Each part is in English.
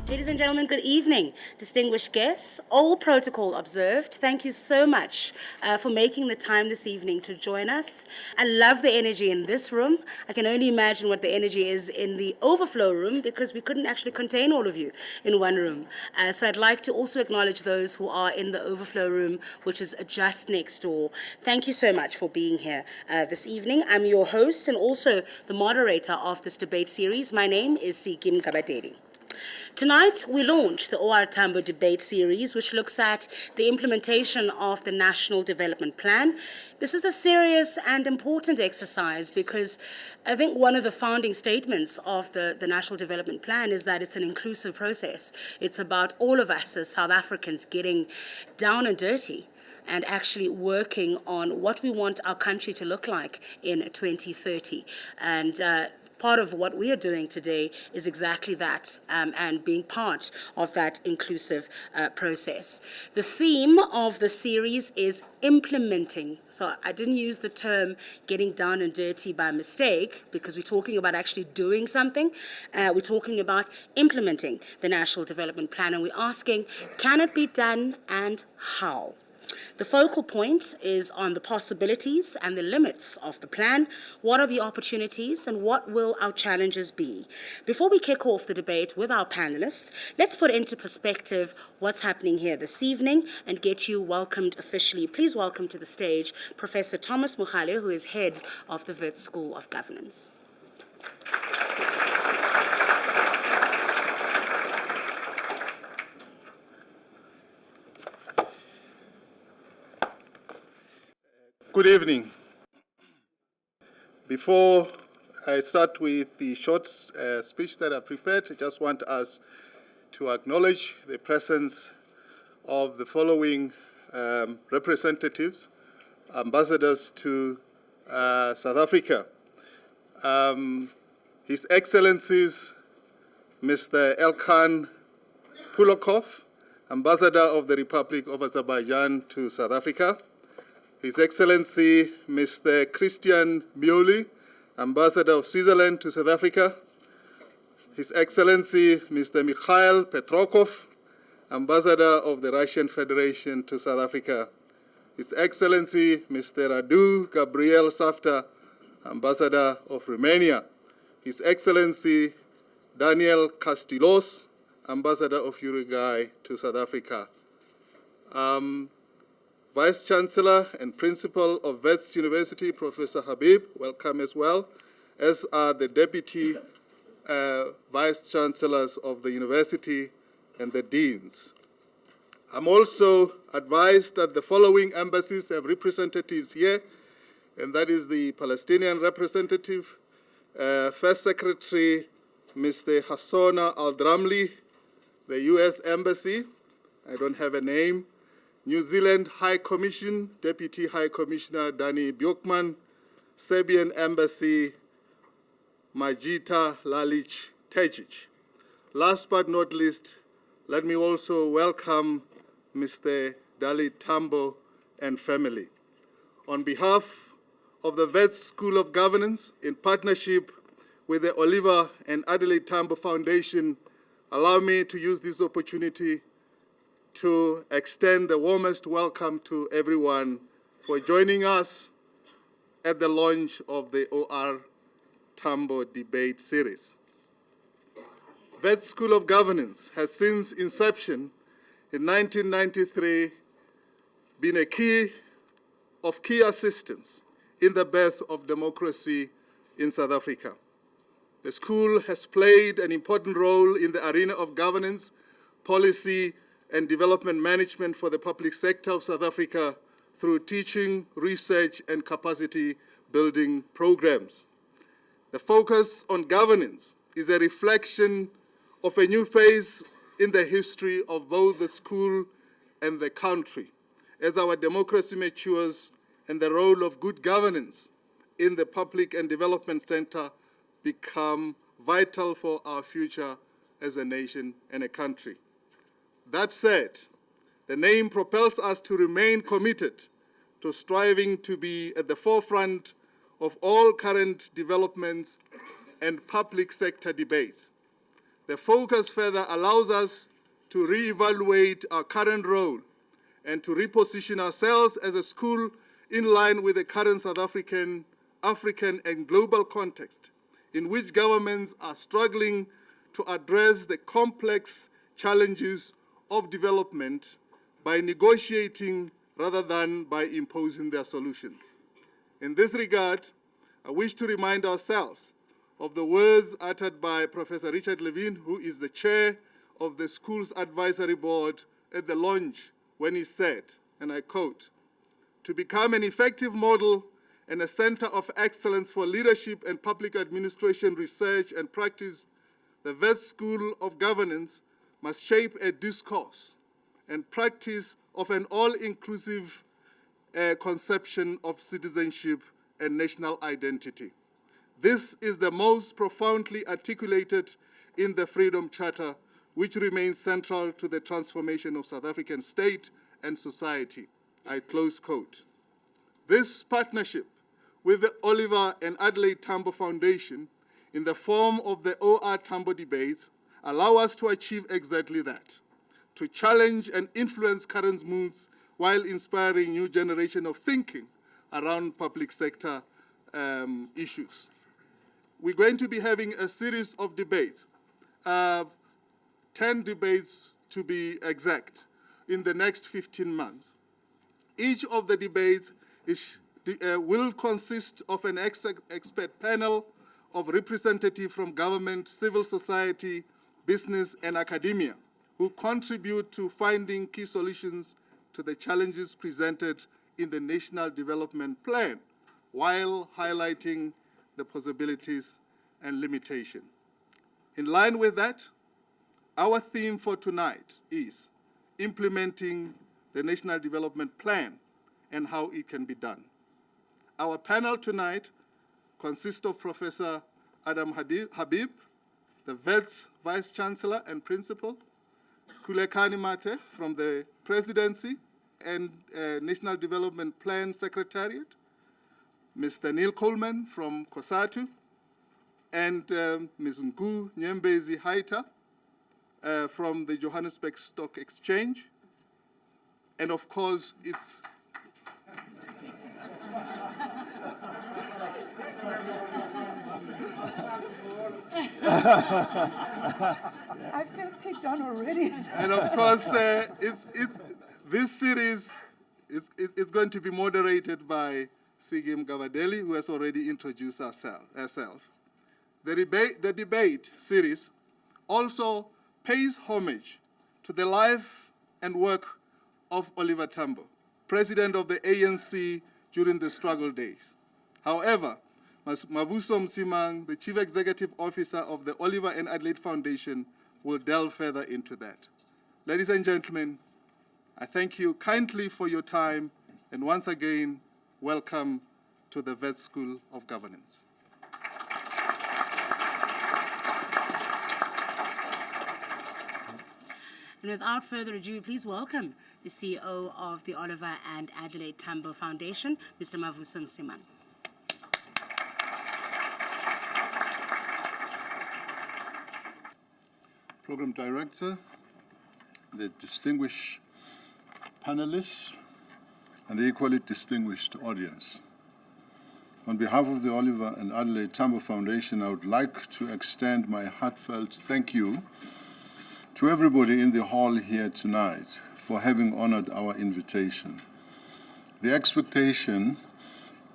Ladies and gentlemen, good evening. Distinguished guests, all protocol observed. Thank you so much for making the time this evening to join us. I love the energy in this room. I can only imagine what the energy is in the overflow room because we couldn't actually contain all of you in one room. So I'd like to also acknowledge those who are in the overflow room, which is just next door. Thank you so much for being here this evening. I'm your host and also the moderator of this debate series. My name is Sikim Kabateli. Tonight, we launch the O.R.Tambo debate series, which looks at the implementation of the National Development Plan. This is a serious and important exercise because I think one of the founding statements of the National Development Plan is that it's an inclusive process. It's about all of us as South Africans getting down and dirty and actually working on what we want our country to look like in 2030. And part of what we are doing today is exactly that, and being part of that inclusive process. The theme of the series is implementing. So I didn't use the term getting down and dirty by mistake because we're talking about actually doing something. We're talking about implementing the National Development Plan, and we're asking, can it be done and how? The focal point is on the possibilities and the limits of the plan. What are the opportunities and what will our challenges be? Before we kick off the debate with our panelists, let's put into perspective what's happening here this evening and get you welcomed officially. Please welcome to the stage Professor Thomas Mogale, who is head of the Wits School of Governance. Good evening. Before I start with the short speech that I prepared, I just want us to acknowledge the presence of the following representatives, ambassadors to South Africa. His Excellencies Mr. Elkan Pulokov, Ambassador of the Republic of Azerbaijan to South Africa. His Excellency Mr. Christian Mioli, Ambassador of Switzerland to South Africa. His Excellency Mr. Mikhail Petrokov, Ambassador of the Russian Federation to South Africa. His Excellency Mr. Radu Gabriel Safta, Ambassador of Romania. His Excellency Daniel Castillos, Ambassador of Uruguay to South Africa. Vice Chancellor and Principal of Wits University, Professor Habib, welcome as well, as are the Deputy Vice Chancellors of the University and the Deans. I'm also advised that the following embassies have representatives here, and that is the Palestinian representative, First Secretary Mr. Hassona Al-Dramli, the U.S. Embassy, I don't have a name, New Zealand High Commission, Deputy High Commissioner Dani Bjorkman, Serbian Embassy, Majita Lalic Tejic. Last but not least, let me also welcome Mr. O.R.Tambo and family. On behalf of the Wits School of Governance, in partnership with the Oliver and Adelaide Tambo Foundation, allow me to use this opportunity to extend the warmest welcome to everyone for joining us at the launch of the O.R.Tambo debate series. Wits School of Governance has since inception in 1993 been a key assistance in the birth of democracy in South Africa. The school has played an important role in the arena of governance, policy, and development management for the public sector of South Africa through teaching, research, and capacity building programs. The focus on governance is a reflection of a new phase in the history of both the school and the country, as our democracy matures and the role of good governance in the public and development center become vital for our future as a nation and a country. That said, the name propels us to remain committed to striving to be at the forefront of all current developments and public sector debates. The focus further allows us to reevaluate our current role and to reposition ourselves as a school in line with the current South African, and global context in which governments are struggling to address the complex challenges of development by negotiating rather than by imposing their solutions. In this regard, I wish to remind ourselves of the words uttered by Professor Richard Levine, who is the chair of the school's advisory board at the launch, when he said, and I quote, "To become an effective model and a center of excellence for leadership and public administration research and practice, the Wits School of Governance must shape a discourse and practice of an all-inclusive conception of citizenship and national identity. This is the most profoundly articulated in the Freedom Charter, which remains central to the transformation of South African state and society." I close quote. This partnership with the Oliver and Adelaide Tambo Foundation in the form of the O.R.Tambo debates allow us to achieve exactly that, to challenge and influence current moods while inspiring new generation of thinking around public sector issues. We're going to be having a series of debates, 10 debates to be exact, in the next 15 months. Each of the debates will consist of an expert panel of representatives from government, civil society, business, and academia who contribute to finding key solutions to the challenges presented in the National Development Plan, while highlighting the possibilities and limitations. In line with that, our theme for tonight is implementing the National Development Plan and how it can be done. Our panel tonight consists of Professor Adam Habib, the Wits Vice Chancellor and Principal, Kulekani Mate from the Presidency and National Development Plan Secretariat, Mr. Neil Coleman from COSATU, and Ms. Nyembezi-Heita from the Johannesburg Stock Exchange. And of course, it's I feel picked on already. And of course, this series is going to be moderated by Sigim Gavadeli, who has already introduced herself. The debate series also pays homage to the life and work of Oliver Tambo, president of the ANC during the struggle days. However, Mavuso Msimang, the Chief Executive Officer of the Oliver and Adelaide Foundation, will delve further into that. Ladies and gentlemen, I thank you kindly for your time, and once again, welcome to the Wits School of Governance. And without further ado, please welcome the CEO of the Oliver and Adelaide Tambo Foundation, Mr. Mavuso Msimang. Program Director, the distinguished panelists, and the equally distinguished audience. On behalf of the Oliver and Adelaide Tambo Foundation, I would like to extend my heartfelt thank you to everybody in the hall here tonight for having honored our invitation. The expectation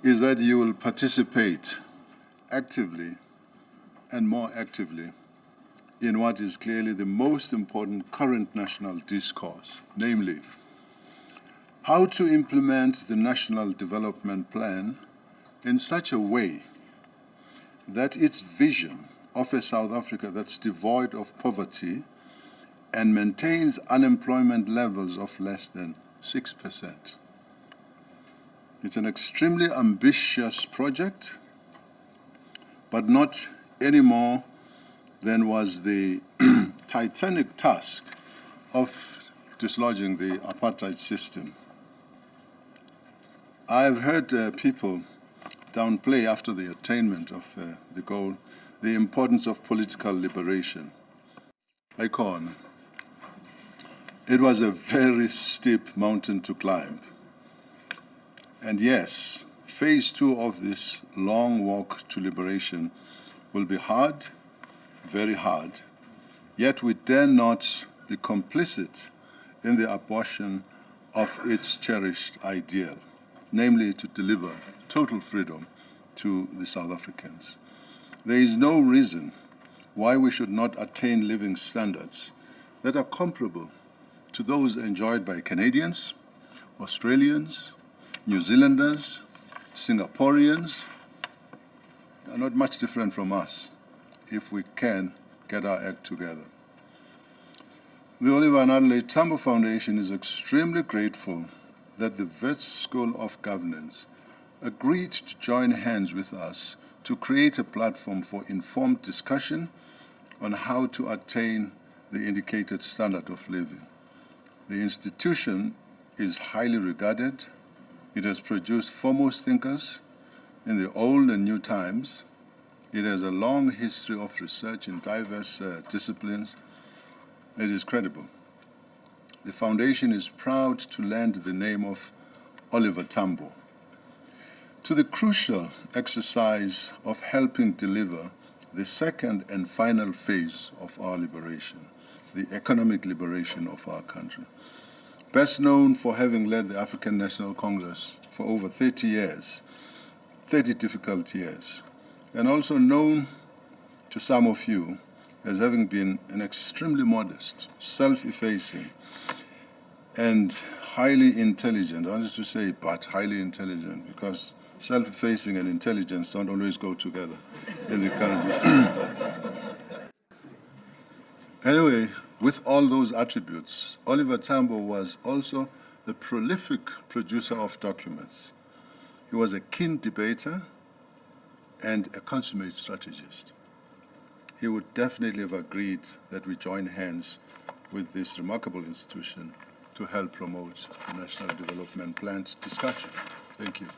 is that you will participate actively and more actively in what is clearly the most important current national discourse, namely, how to implement the National Development Plan in such a way that its vision of a South Africa that's devoid of poverty and maintains unemployment levels of less than 6%. It's an extremely ambitious project, but not any more than was the titanic task of dislodging the apartheid system. I've heard people downplay after the attainment of the goal the importance of political liberation. Icon. It was a very steep mountain to climb. And yes, phase 2 of this long walk to liberation will be hard, very hard, yet we dare not be complicit in the abortion of its cherished ideal, namely to deliver total freedom to the South Africans. There is no reason why we should not attain living standards that are comparable to those enjoyed by Canadians, Australians, New Zealanders, Singaporeans. They are not much different from us if we can get our act together. The O.R.Tambo Foundation is extremely grateful that the Wits School of Governance agreed to join hands with us to create a platform for informed discussion on how to attain the indicated standard of living. The institution is highly regarded. It has produced foremost thinkers in the old and new times. It has a long history of research in diverse disciplines. It is credible. The foundation is proud to lend the name of O.R.Tambo to the crucial exercise of helping deliver the second and final phase of our liberation, the economic liberation of our country. Best known for having led the African National Congress for over 30 years, 30 difficult years, and also known to some of you as having been an extremely modest, self-effacing, and highly intelligent. I wanted to say, but highly intelligent, because self-effacing and intelligence don't always go together in the Caribbean. Anyway, with all those attributes, O.R.Tambo was also a prolific producer of documents. He was a keen debater and a consummate strategist. He would definitely have agreed that we join hands with this remarkable institution to help promote the National Development Plan discussion. Thank you.